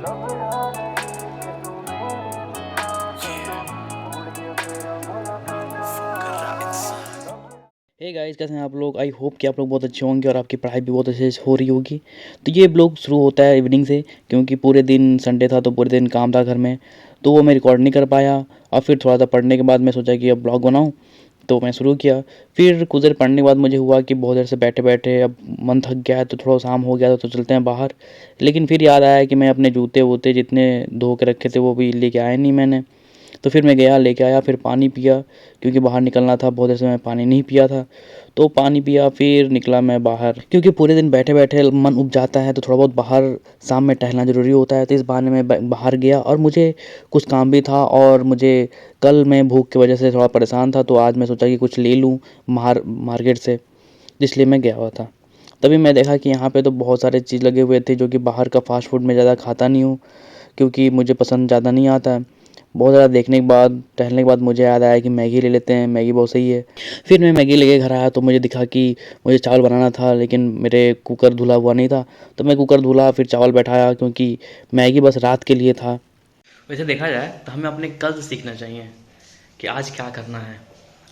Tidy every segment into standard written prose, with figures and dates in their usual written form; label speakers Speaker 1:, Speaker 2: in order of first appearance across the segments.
Speaker 1: Hey guys, कैसे हैं आप लोग। आई होप कि आप लोग बहुत अच्छे होंगे और आपकी पढ़ाई भी बहुत अच्छे से हो रही होगी। तो ये ब्लॉग शुरू होता है इवनिंग से, क्योंकि पूरे दिन संडे था तो पूरे दिन काम था घर में, तो वो मैं रिकॉर्ड नहीं कर पाया। और फिर थोड़ा सा पढ़ने के बाद मैं सोचा कि अब ब्लॉग बनाऊं, तो मैं शुरू किया। फिर कुछ देर पढ़ने के बाद मुझे हुआ कि बहुत देर से बैठे बैठे अब मन थक गया है, तो थोड़ा शाम हो गया था तो चलते हैं बाहर। लेकिन फिर याद आया कि मैं अपने जूते वूते जितने धो के रखे थे वो भी लेके आया नहीं मैंने। तो फिर मैं गया लेके आया, फिर पानी पिया, क्योंकि बाहर निकलना था, बहुत देर से मैं पानी नहीं पिया था। तो पानी पिया, फिर निकला मैं बाहर, क्योंकि पूरे दिन बैठे बैठे मन उब जाता है, तो थोड़ा बहुत बाहर शाम में टहलना ज़रूरी होता है। तो इस बहाने मैं बाहर गया और मुझे कुछ काम भी था, और मुझे कल मैं भूख की वजह से थोड़ा परेशान था, तो आज मैं सोचा कि कुछ ले लूँ मार्केट से, इसलिए मैं गया हुआ था। तभी मैं देखा कि यहाँ पे तो बहुत सारे चीज़ लगे हुए थे, जो कि बाहर का फास्ट फूड मैं ज़्यादा खाता नहीं हूँ, क्योंकि मुझे पसंद ज़्यादा नहीं आता है। बहुत ज़्यादा देखने के बाद, टहलने के बाद मुझे याद आया कि मैगी ले लेते हैं, मैगी बहुत सही है। फिर मैं मैगी लेके घर आया तो मुझे दिखा कि मुझे चावल बनाना था, लेकिन मेरे कुकर धुला हुआ नहीं था। तो मैं कुकर धुला, फिर चावल बैठाया, क्योंकि मैगी बस रात के लिए था। वैसे देखा जाए तो हमें अपने कल से सीखना चाहिए कि आज क्या करना है,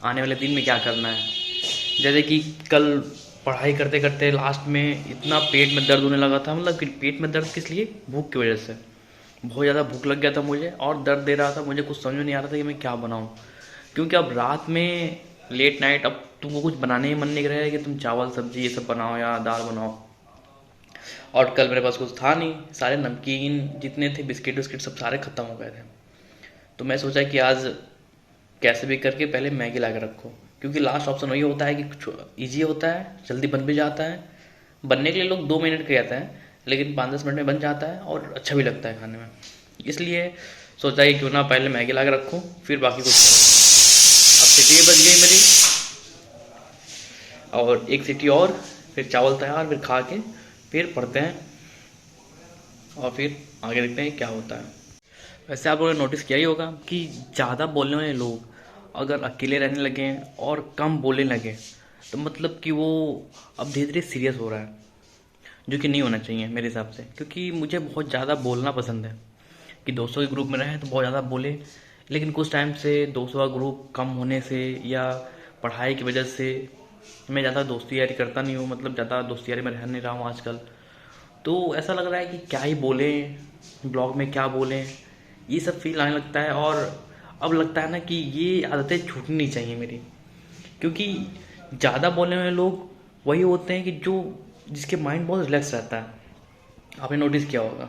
Speaker 1: आने वाले दिन में क्या करना है। जैसे कि कल पढ़ाई करते करते लास्ट में इतना पेट में दर्द होने लगा था, मतलब कि पेट में दर्द किस लिए, भूख की वजह से। बहुत ज़्यादा भूख लग गया था मुझे और दर्द दे रहा था, मुझे कुछ समझ में नहीं आ रहा था कि मैं क्या बनाऊं, क्योंकि अब रात में लेट नाइट अब तुमको कुछ बनाने ही मन नहीं कर रहा है कि तुम चावल सब्जी ये सब बनाओ या दाल बनाओ। और कल मेरे पास कुछ था नहीं, सारे नमकीन जितने थे, बिस्किट विस्किट सब सारे ख़त्म हो गए थे। तो मैं सोचा कि आज कैसे भी करके पहले मैगी ला के रखो, क्योंकि लास्ट ऑप्शन वही होता है कि ईजी होता है, जल्दी बन भी जाता है। बनने के लिए लोग 2 मिनट कहते हैं, लेकिन 5-10 मिनट में बन जाता है और अच्छा भी लगता है खाने में। इसलिए सोचा कि क्यों ना पहले मैगी ला के रखूँ, फिर बाकी कुछ करूँ। अब सीटी बज गई मेरी, और एक सीटी और, फिर चावल तैयार, फिर खा के फिर पढ़ते हैं और फिर आगे देखते हैं क्या होता है। वैसे आप लोगों ने नोटिस किया ही होगा कि ज़्यादा बोलने वाले लोग अगर अकेले रहने लगे और कम बोलने लगे, तो मतलब कि वो अब धीरे धीरे सीरियस हो रहा है, जो कि नहीं होना चाहिए मेरे हिसाब से। क्योंकि मुझे बहुत ज़्यादा बोलना पसंद है कि दोस्तों के ग्रुप में रहें तो बहुत ज़्यादा बोले, लेकिन कुछ टाइम से दोस्तों का ग्रुप कम होने से या पढ़ाई की वजह से मैं ज़्यादा दोस्ती यारी करता नहीं हूँ, मतलब ज़्यादा दोस्ती यारी में रह नहीं रहा हूँ आजकल। तो ऐसा लग रहा है कि क्या ही बोलें, ब्लॉग में क्या बोलें, ये सब फील आने लगता है। और अब लगता है ना कि ये आदतें छूटनी नहीं चाहिए मेरी, क्योंकि ज़्यादा बोलने वाले लोग वही होते हैं कि जो जिसके माइंड बहुत रिलैक्स रहता है। आपने नोटिस किया होगा,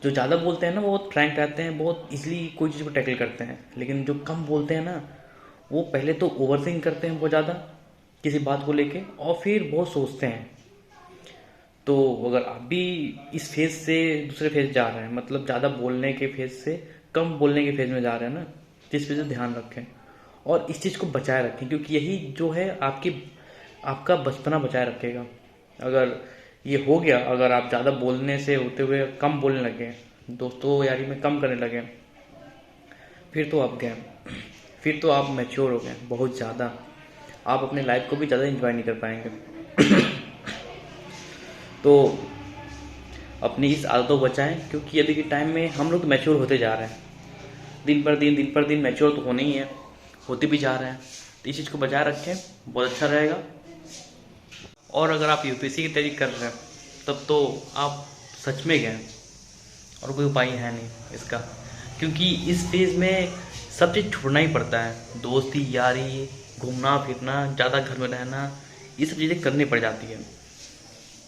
Speaker 1: जो ज़्यादा बोलते हैं ना वो बहुत फ्रैंक रहते हैं, बहुत इजीली कोई चीज़ को टैकल करते हैं। लेकिन जो कम बोलते हैं ना, वो पहले तो ओवरथिंक करते हैं बहुत ज़्यादा किसी बात को लेके, और फिर बहुत सोचते हैं। तो अगर आप भी इस फेज से दूसरे फेज जा रहे हैं, मतलब ज़्यादा बोलने के फेज से कम बोलने के फेज में जा रहे हैं ना, तो इस पे ध्यान रखें और इस चीज़ को बचाए रखें, क्योंकि यही जो है आपका बचपना बचाए रखेगा। अगर ये हो गया, अगर आप ज़्यादा बोलने से होते हुए कम बोलने लगे, दोस्तों यारी में कम करने लगे, फिर तो आप गए, फिर तो आप मैच्योर हो गए बहुत ज़्यादा। आप अपने लाइफ को भी ज़्यादा इंजॉय नहीं कर पाएंगे। तो अपनी इस आदतों को बचाएं, क्योंकि अभी के टाइम में हम लोग मैच्योर होते जा रहे हैं, दिन पर दिन मैच्योर तो होने ही है, होते भी जा रहे हैं। तो इस चीज़ को बचाए रखें, बहुत अच्छा रहेगा। और अगर आप यूपीएससी की तैयारी कर रहे हैं, तब तो आप सच में गए, और कोई उपाय है नहीं इसका, क्योंकि इस फेज़ में सब चीज़ छोड़ना ही पड़ता है। दोस्ती यारी, घूमना फिरना, ज़्यादा घर में रहना, ये सब चीज़ें करनी पड़ जाती है।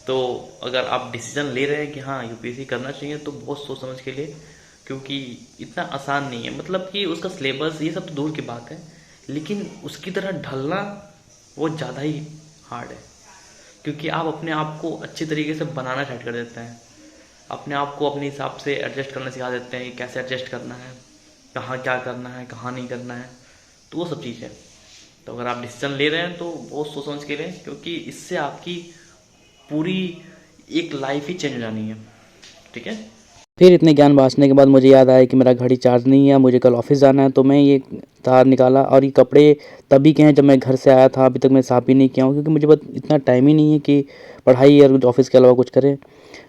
Speaker 1: तो अगर आप डिसीजन ले रहे हैं कि हाँ यूपीएससी करना चाहिए, तो बहुत सोच समझ के लिए, क्योंकि इतना आसान नहीं है। मतलब कि उसका सिलेबस ये सब तो दूर की बात है, लेकिन उसकी तरह ढलना वो ज़्यादा ही हार्ड है, क्योंकि आप अपने आप को अच्छी तरीके से बनाना स्टार्ट कर देते हैं, अपने आप को अपने हिसाब से एडजस्ट करना सिखा देते हैं कि कैसे एडजस्ट करना है, कहाँ क्या करना है, कहाँ नहीं करना है। तो वो सब चीज़ है। तो अगर आप डिसीजन ले रहे हैं तो बहुत सोच समझ के लें, क्योंकि इससे आपकी पूरी एक लाइफ ही चेंज हो जानी है। ठीक है। फिर इतने ज्ञान बांटने के बाद मुझे याद आया कि मेरा घड़ी चार्ज नहीं है, मुझे कल ऑफिस जाना है। तो मैं ये तार निकाला, और ये कपड़े तभी के हैं जब मैं घर से आया था, अभी तक मैं साफ भी नहीं किया हूँ, क्योंकि मुझे बस इतना टाइम ही नहीं है कि पढ़ाई और ऑफिस के अलावा कुछ करें।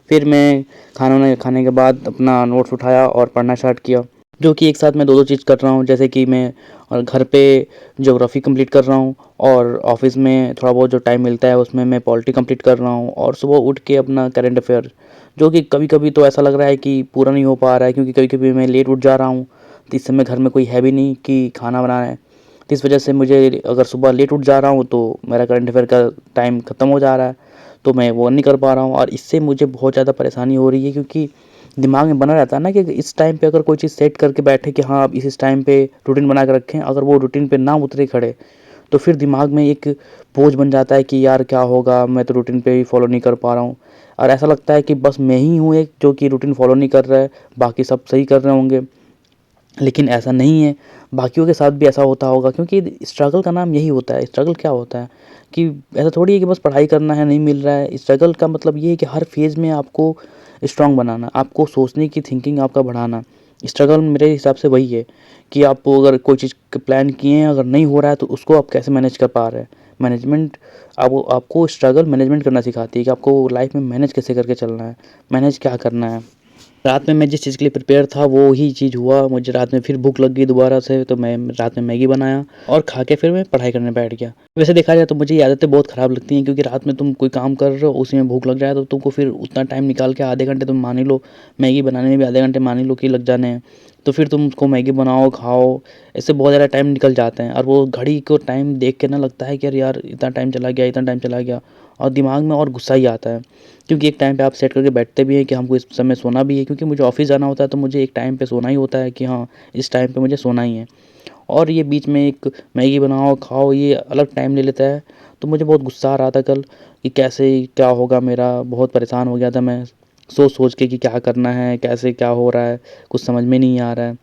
Speaker 1: फिर मैं खाना खाने के बाद अपना नोट्स उठाया और पढ़ना स्टार्ट किया, जो कि एक साथ मैं 2-2 चीज़ कर रहा हूँ। जैसे कि मैं और घर पे ज्योग्राफ़ी कंप्लीट कर रहा हूँ और ऑफ़िस में थोड़ा बहुत जो टाइम मिलता है उसमें मैं पॉलिटी कंप्लीट कर रहा हूँ और सुबह उठ के अपना करंट अफ़ेयर, जो कि कभी-कभी तो ऐसा लग रहा है कि पूरा नहीं हो पा रहा है, क्योंकि कभी-कभी मैं लेट उठ जा रहा हूँ, तो इस समय घर में कोई है भी नहीं कि खाना बनाना है। तो इस वजह से मुझे अगर सुबह लेट उठ जा रहा हूँ तो मेरा करंट अफ़ेयर का टाइम ख़त्म हो जा रहा है, तो मैं वो नहीं कर पा रहा हूँ और इससे मुझे बहुत ज़्यादा परेशानी हो रही है, क्योंकि दिमाग में बना रहता है ना कि इस टाइम पे अगर कोई चीज़ सेट करके बैठे कि हाँ, अब इस टाइम पे रूटीन बना के रखें, अगर वो रूटीन पे ना उतरे खड़े, तो फिर दिमाग में एक बोझ बन जाता है कि यार क्या होगा, मैं तो रूटीन पे ही फ़ॉलो नहीं कर पा रहा हूँ। और ऐसा लगता है कि बस मैं ही हूँ एक जो कि रूटीन फ़ॉलो नहीं कर रहा है, बाकी सब सही कर रहे होंगे। लेकिन ऐसा नहीं है, बाकियों के साथ भी ऐसा होता होगा, क्योंकि स्ट्रगल का नाम यही होता है। स्ट्रगल क्या होता है कि ऐसा थोड़ी है कि बस पढ़ाई करना है, नहीं मिल रहा है। स्ट्रगल का मतलब ये है कि हर फ़ेज़ में आपको स्ट्रॉन्ग बनाना, आपको सोचने की थिंकिंग आपका बढ़ाना। स्ट्रगल मेरे हिसाब से वही है कि आप अगर कोई चीज़ प्लान किए हैं, अगर नहीं हो रहा है तो उसको आप कैसे मैनेज कर पा रहे हैं। मैनेजमेंट आपको स्ट्रगल मैनेजमेंट करना सिखाती है कि आपको लाइफ़ में मैनेज कैसे करके चलना है, मैनेज क्या करना है। रात में मैं जिस चीज़ के लिए प्रिपेयर था वो ही चीज़ हुआ। मुझे रात में फिर भूख लग गई दोबारा से, तो मैं रात में मैगी बनाया और खा के फिर मैं पढ़ाई करने बैठ गया। वैसे देखा जाए तो मुझे ये आदतें बहुत ख़राब लगती हैं, क्योंकि रात में तुम कोई काम कर रहे हो, उसी में भूख लग जाए तो तुमको फिर उतना टाइम निकाल के आधे घंटे तुम मान ही लो, मैगी बनाने में भी आधे घंटे मान ही लो कि लग जाने हैं। तो फिर तुम उसको मैगी बनाओ, खाओ, इससे बहुत ज़्यादा टाइम निकल जाते हैं और वो घड़ी को टाइम देख के ना लगता है कि यार यार इतना टाइम चला गया, इतना टाइम चला गया, और दिमाग में और गुस्सा ही आता है। क्योंकि एक टाइम पे आप सेट करके बैठते भी हैं कि हमको इस समय सोना भी है, क्योंकि मुझे ऑफ़िस जाना होता है, तो मुझे एक टाइम पे सोना ही होता है कि हाँ, इस टाइम पे मुझे सोना ही है। और ये बीच में एक मैगी बनाओ, खाओ, ये अलग टाइम ले लेता है। तो मुझे बहुत गुस्सा आ रहा था कल कि कैसे क्या होगा मेरा, बहुत परेशान हो गया था मैं सोच-सोच के कि क्या करना है, कैसे क्या हो रहा है, कुछ समझ में नहीं आ रहा है।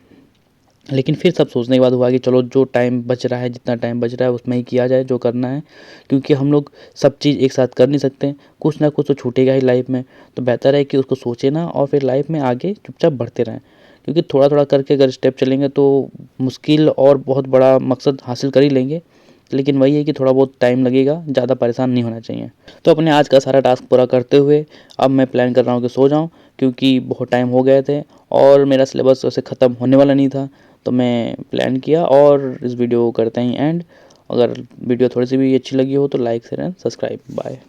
Speaker 1: लेकिन फिर सब सोचने के बाद हुआ कि चलो जो टाइम बच रहा है, जितना टाइम बच रहा है उसमें ही किया जाए जो करना है, क्योंकि हम लोग सब चीज़ एक साथ कर नहीं सकते, कुछ ना कुछ तो छूटेगा ही लाइफ में। तो बेहतर है कि उसको सोचें ना और फिर लाइफ में आगे चुपचाप बढ़ते रहें, क्योंकि थोड़ा-थोड़ा करके अगर स्टेप चलेंगे तो मुश्किल और बहुत बड़ा मकसद हासिल कर ही लेंगे। लेकिन वही है कि थोड़ा बहुत टाइम लगेगा, ज़्यादा परेशान नहीं होना चाहिए। तो अपने आज का सारा टास्क पूरा करते हुए अब मैं प्लान कर रहा हूँ कि सो जाऊँ, क्योंकि बहुत टाइम हो गए थे और मेरा सिलेबस वैसे ख़त्म होने वाला नहीं था। तो मैं प्लान किया और इस वीडियो को करते ही एंड। अगर वीडियो थोड़ी सी भी अच्छी लगी हो तो like share and subscribe. Bye.